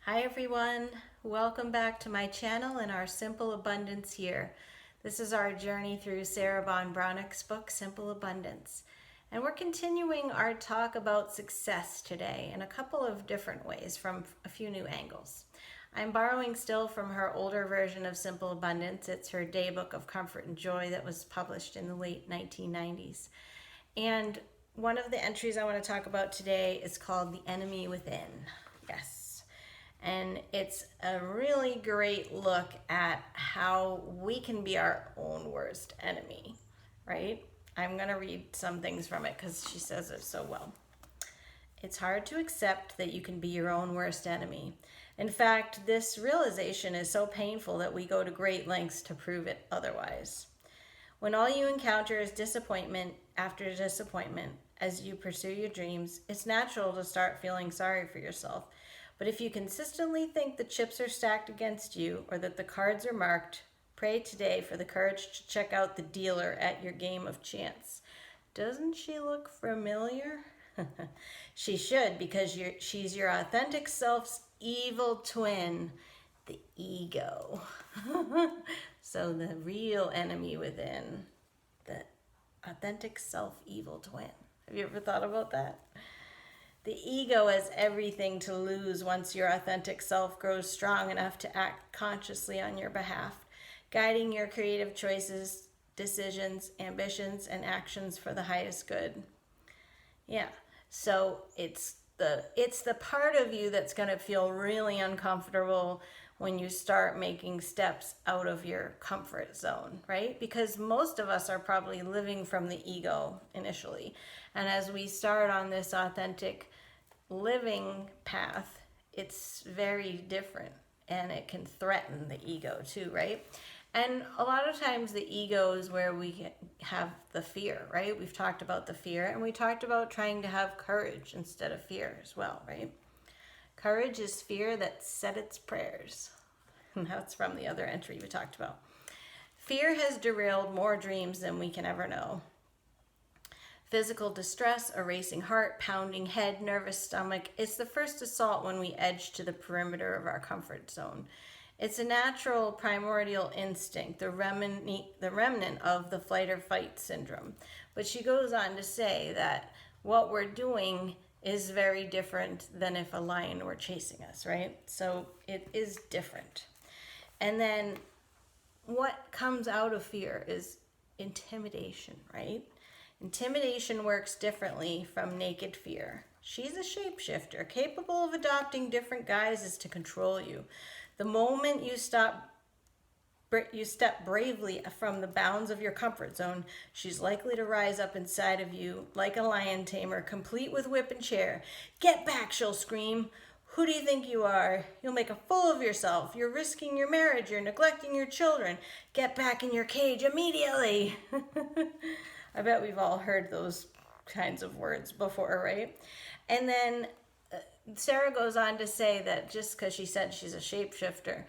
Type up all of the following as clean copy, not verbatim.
Hi everyone, welcome back to my channel and our Simple Abundance here. This is our journey through Sarah Von Braunick's book, Simple Abundance. And we're continuing our talk about success today in a couple of different ways from a few new angles. I'm borrowing still from her older version of Simple Abundance. It's her Daybook of Comfort and Joy that was published in the late 1990s. And one of the entries I want to talk about today is called The Enemy Within. Yes. And it's a really great look at how we can be our own worst enemy, right? I'm going to read some things from it because she says it so well. It's hard to accept that you can be your own worst enemy. In fact, this realization is so painful that we go to great lengths to prove it otherwise. When all you encounter is disappointment after disappointment as you pursue your dreams, it's natural to start feeling sorry for yourself. But if you consistently think the chips are stacked against you or that the cards are marked, pray today for the courage to check out the dealer at your game of chance. Doesn't she look familiar? She should, because she's your authentic self's evil twin, the ego. So the real enemy within, the authentic self evil twin. Have you ever thought about that? The ego has everything to lose once your authentic self grows strong enough to act consciously on your behalf, guiding your creative choices, decisions, ambitions, and actions for the highest good. Yeah, so it's the part of you that's going to feel really uncomfortable when you start making steps out of your comfort zone, right? Because most of us are probably living from the ego initially. And as we start on this authentic living path, it's very different and it can threaten the ego too, right? And a lot of times the ego is where we have the fear, right? We've talked about the fear, and we talked about trying to have courage instead of fear as well, right? Courage is fear that said its prayers. And that's from the other entry we talked about. Fear has derailed more dreams than we can ever know. Physical distress, a racing heart, pounding head, nervous stomach. It's the first assault when we edge to the perimeter of our comfort zone. It's a natural primordial instinct, the remnant of the flight or fight syndrome. But she goes on to say that what we're doing is very different than if a lion were chasing us, right? So it is different. And then what comes out of fear is intimidation, right? Intimidation works differently from naked fear. She's a shapeshifter, capable of adopting different guises to control you. The moment you step bravely from the bounds of your comfort zone, she's likely to rise up inside of you like a lion tamer, complete with whip and chair. Get back, she'll scream. Who do you think you are? You'll make a fool of yourself. You're risking your marriage. You're neglecting your children. Get back in your cage immediately. I bet we've all heard those kinds of words before, right? And then Sarah goes on to say that just because she said she's a shapeshifter,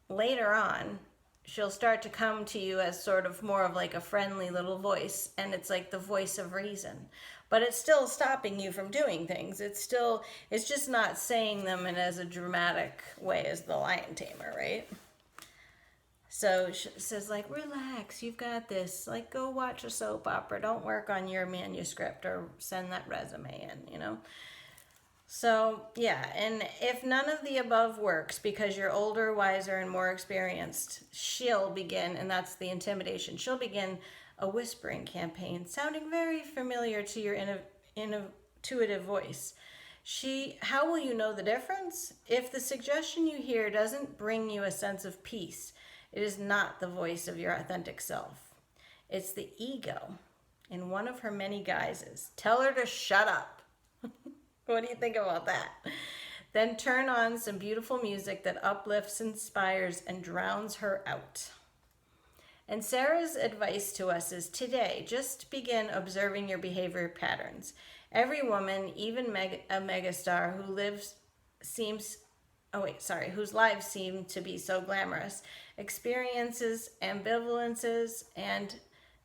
later on, she'll start to come to you as sort of more of like a friendly little voice, and it's like the voice of reason. But it's still stopping you from doing things. It's just not saying them in as a dramatic way as the lion tamer, right? So she says, like, relax, you've got this. Like, go watch a soap opera. Don't work on your manuscript or send that resume in, you know? So, yeah, and if none of the above works because you're older, wiser, and more experienced, she'll begin, and that's the intimidation, she'll begin a whispering campaign, sounding very familiar to your intuitive voice. How will you know the difference? If the suggestion you hear doesn't bring you a sense of peace, it is not the voice of your authentic self. It's the ego in one of her many guises. Tell her to shut up. What do you think about that? Then turn on some beautiful music that uplifts, inspires, and drowns her out. And Sarah's advice to us is today, just begin observing your behavior patterns. Every woman, even a megastar whose lives seem to be so glamorous, experiences ambivalences and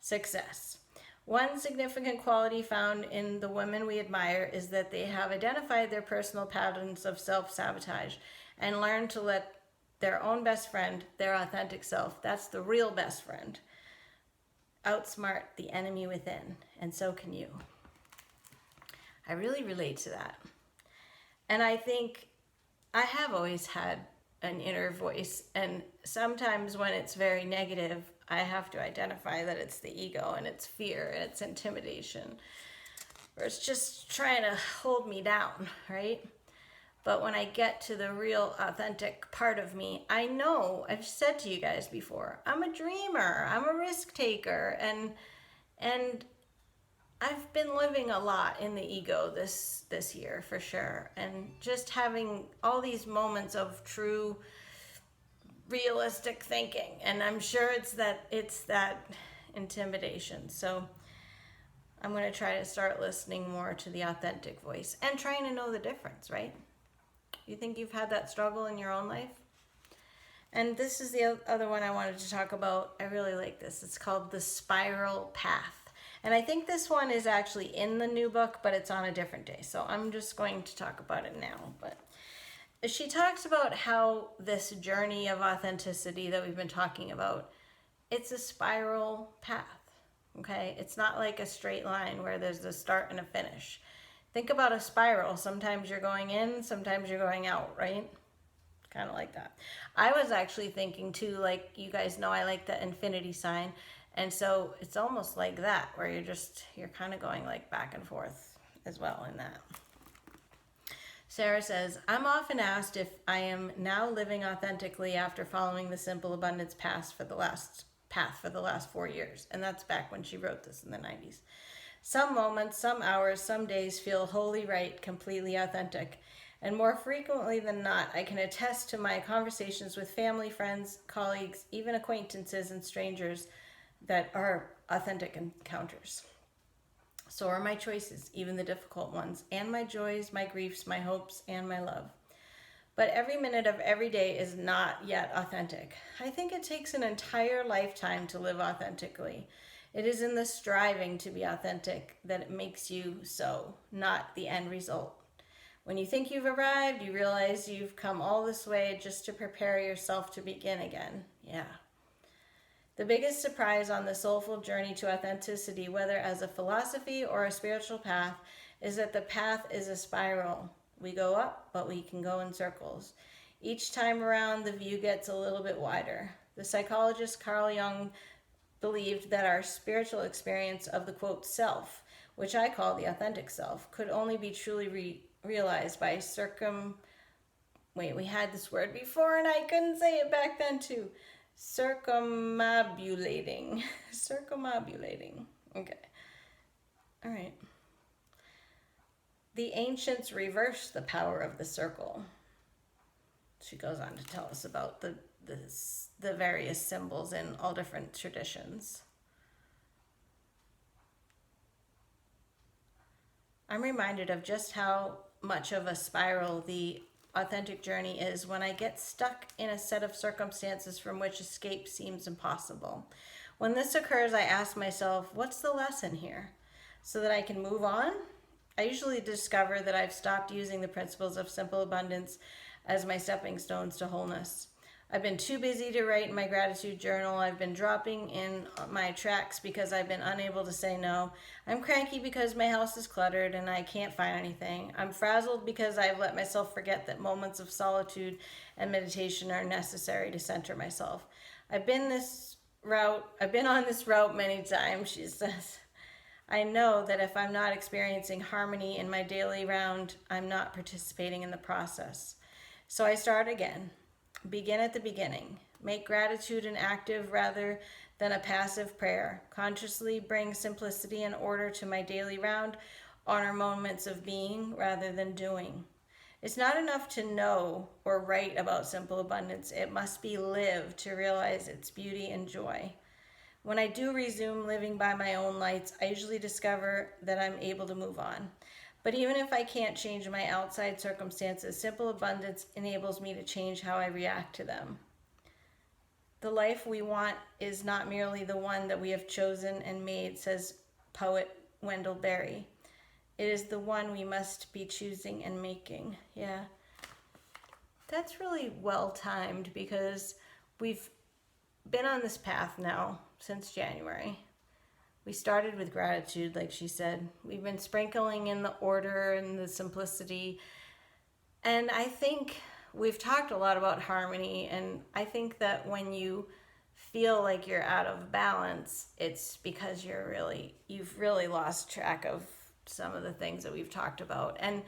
success. One significant quality found in the women we admire is that they have identified their personal patterns of self-sabotage and learned to let their own best friend, their authentic self, that's the real best friend, outsmart the enemy within. And so can you. I really relate to that. And I think I have always had an inner voice, and sometimes when it's very negative, I have to identify that it's the ego and it's fear and it's intimidation, or it's just trying to hold me down, right? But when I get to the real authentic part of me, I know, I've said to you guys before, I'm a dreamer, I'm a risk taker, and I've been living a lot in the ego this year for sure, and just having all these moments of true realistic thinking, and I'm sure it's that intimidation. So I'm going to try to start listening more to the authentic voice and trying to know the difference, right? You think you've had that struggle in your own life? And this is the other one I wanted to talk about. I really like this. It's called The Spiral Path. And I think this one is actually in the new book, but it's on a different day. So I'm just going to talk about it now. But she talks about how this journey of authenticity that we've been talking about, it's a spiral path, okay? It's not like a straight line where there's a start and a finish. Think about a spiral. Sometimes you're going in, sometimes you're going out, right? Kind of like that. I was actually thinking too, like you guys know, I like the infinity sign. And so it's almost like that, where you're kind of going like back and forth as well in that. Sarah says, I'm often asked if I am now living authentically after following the Simple Abundance path for the last 4 years. And that's back when she wrote this in the 90s. Some moments, some hours, some days feel wholly right, completely authentic. And more frequently than not, I can attest to my conversations with family, friends, colleagues, even acquaintances and strangers that are authentic encounters. So are my choices, even the difficult ones, and my joys, my griefs, my hopes, and my love. But every minute of every day is not yet authentic. I think it takes an entire lifetime to live authentically. It is in the striving to be authentic that it makes you so, not the end result. When you think you've arrived, you realize you've come all this way just to prepare yourself to begin again. Yeah. The biggest surprise on the soulful journey to authenticity, whether as a philosophy or a spiritual path, is that the path is a spiral. We go up, but we can go in circles. Each time around, the view gets a little bit wider. The psychologist Carl Jung believed that our spiritual experience of the, quote, self, which I call the authentic self, could only be truly realized by we had this word before and I couldn't say it back then too. Circumambulating. Okay. All right. The ancients reversed the power of the circle. She goes on to tell us about the various symbols in all different traditions. I'm reminded of just how much of a spiral the authentic journey is when I get stuck in a set of circumstances from which escape seems impossible. When this occurs, I ask myself, what's the lesson here? So that I can move on? I usually discover that I've stopped using the principles of simple abundance as my stepping stones to wholeness. I've been too busy to write in my gratitude journal. I've been dropping in my tracks because I've been unable to say no. I'm cranky because my house is cluttered and I can't find anything. I'm frazzled because I've let myself forget that moments of solitude and meditation are necessary to center myself. I've been on this route many times, she says. I know that if I'm not experiencing harmony in my daily round, I'm not participating in the process. So I start again. Begin at the beginning. Make gratitude an active rather than a passive prayer. Consciously bring simplicity and order to my daily round. Honor moments of being rather than doing. It's not enough to know or write about simple abundance. It must be lived to realize its beauty and joy. When I do resume living by my own lights, I usually discover that I'm able to move on. But even if I can't change my outside circumstances, simple abundance enables me to change how I react to them. The life we want is not merely the one that we have chosen and made, says poet Wendell Berry. It is the one we must be choosing and making. Yeah. That's really well timed because we've been on this path now since January. We started with gratitude, like she said. We've been sprinkling in the order and the simplicity. And I think we've talked a lot about harmony. And I think that when you feel like you're out of balance, it's because you've really lost track of some of the things that we've talked about. And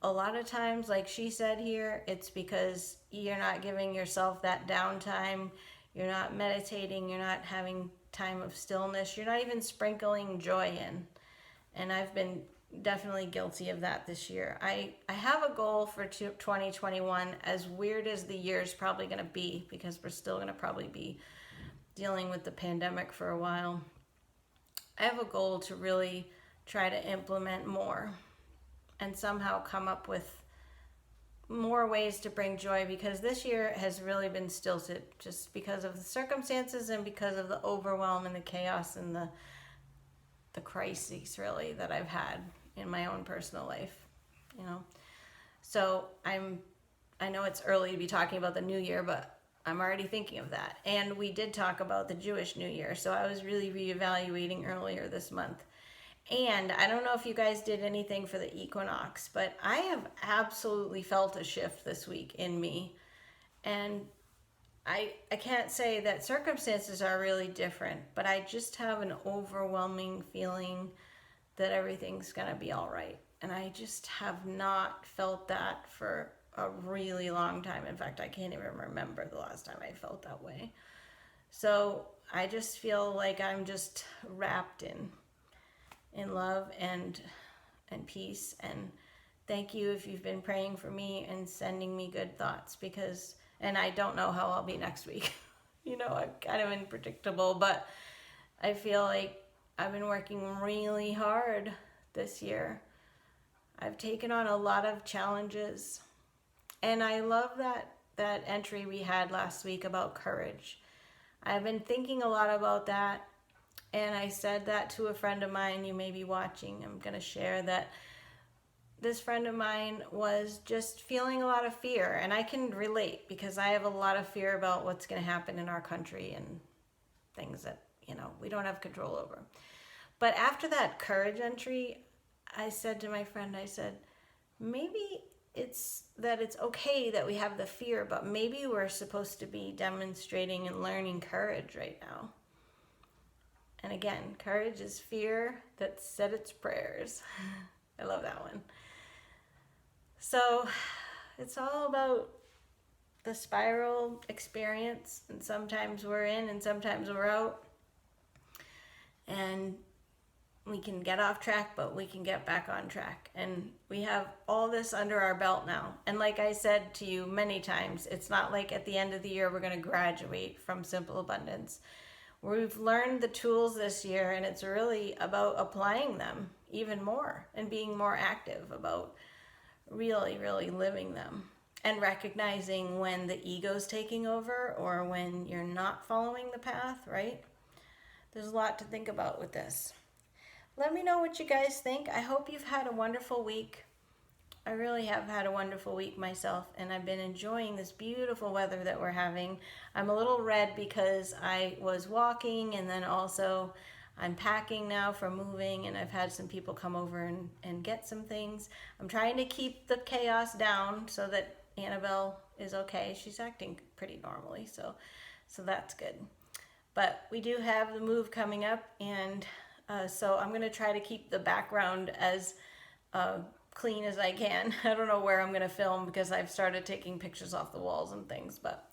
a lot of times, like she said here, it's because you're not giving yourself that downtime. You're not meditating. You're not having time of stillness. You're not even sprinkling joy in. And I've been definitely guilty of that this year. I have a goal for 2021, as weird as the year's probably going to be, because we're still going to probably be dealing with the pandemic for a while. I have a goal to really try to implement more and somehow come up with more ways to bring joy, because this year has really been stilted just because of the circumstances and because of the overwhelm and the chaos and the crises really that I've had in my own personal life, you know. So I know it's early to be talking about the new year, but I'm already thinking of that. And we did talk about the Jewish New Year, so I was really reevaluating earlier this month. And I don't know if you guys did anything for the equinox, but I have absolutely felt a shift this week in me. And I can't say that circumstances are really different, but I just have an overwhelming feeling that everything's going to be all right. And I just have not felt that for a really long time. In fact, I can't even remember the last time I felt that way. So I just feel like I'm just wrapped in love and peace. And thank you if you've been praying for me and sending me good thoughts, because, and I don't know how I'll be next week. You know, I'm kind of unpredictable, but I feel like I've been working really hard this year. I've taken on a lot of challenges, and I love that entry we had last week about courage. I've been thinking a lot about that. And I said that to a friend of mine you may be watching. I'm going to share that this friend of mine was just feeling a lot of fear. And I can relate, because I have a lot of fear about what's going to happen in our country and things that, you know, we don't have control over. But after that courage entry, I said to my friend, I said, maybe it's okay that we have the fear, but maybe we're supposed to be demonstrating and learning courage right now. And again, courage is fear that said its prayers. I love that one. So it's all about the spiral experience. And sometimes we're in and sometimes we're out. And we can get off track, but we can get back on track. And we have all this under our belt now. And like I said to you many times, it's not like at the end of the year we're going to graduate from Simple Abundance. We've learned the tools this year, and it's really about applying them even more and being more active about really, really living them, and recognizing when the ego's taking over or when you're not following the path, right? There's a lot to think about with this. Let me know what you guys think. I hope you've had a wonderful week. I really have had a wonderful week myself, and I've been enjoying this beautiful weather that we're having. I'm a little red because I was walking, and then also I'm packing now for moving, and I've had some people come over and get some things. I'm trying to keep the chaos down so that Annabelle is okay. She's acting pretty normally, so that's good. But we do have the move coming up, and so I'm going to try to keep the background as clean as I can. I don't know where I'm going to film because I've started taking pictures off the walls and things. But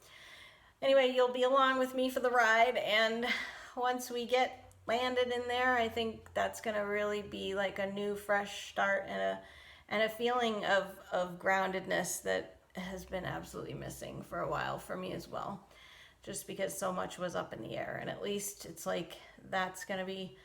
anyway, you'll be along with me for the ride. And once we get landed in there, I think that's going to really be like a new, fresh start and a feeling of groundedness that has been absolutely missing for a while for me as well. Just because so much was up in the air. And at least it's like that's going to be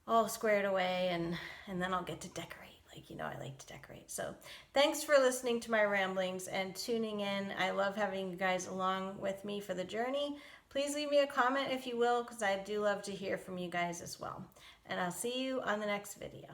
all squared away, and then I'll get to decorate. Like, you know, I like to decorate. So thanks for listening to my ramblings and tuning in. I love having you guys along with me for the journey. Please leave me a comment if you will, because I do love to hear from you guys as well. and I'll see you on the next video.